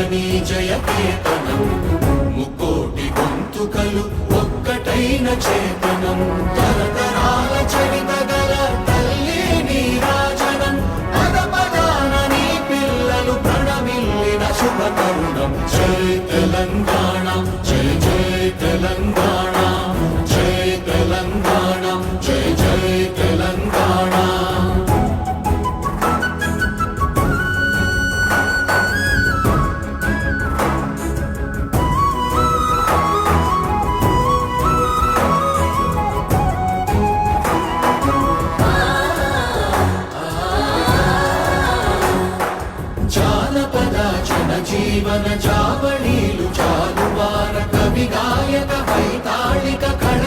జననీ జయకేతనం ముకోటి గొంతుకలు ఒక్కటైన చేతనం తరతరాల చరిత గల తల్లి నీరాజనం పద పదాన నీ పిల్లలు ప్రణమిల్లిన శుభ తరుణం జై తెలంగాణ జై జై తెలంగాణ జై తెలంగాణ జై జై తెలంగాణ జానపద జీవన జావళీలు జాలువార కవి గాయక వైతాళిక కళ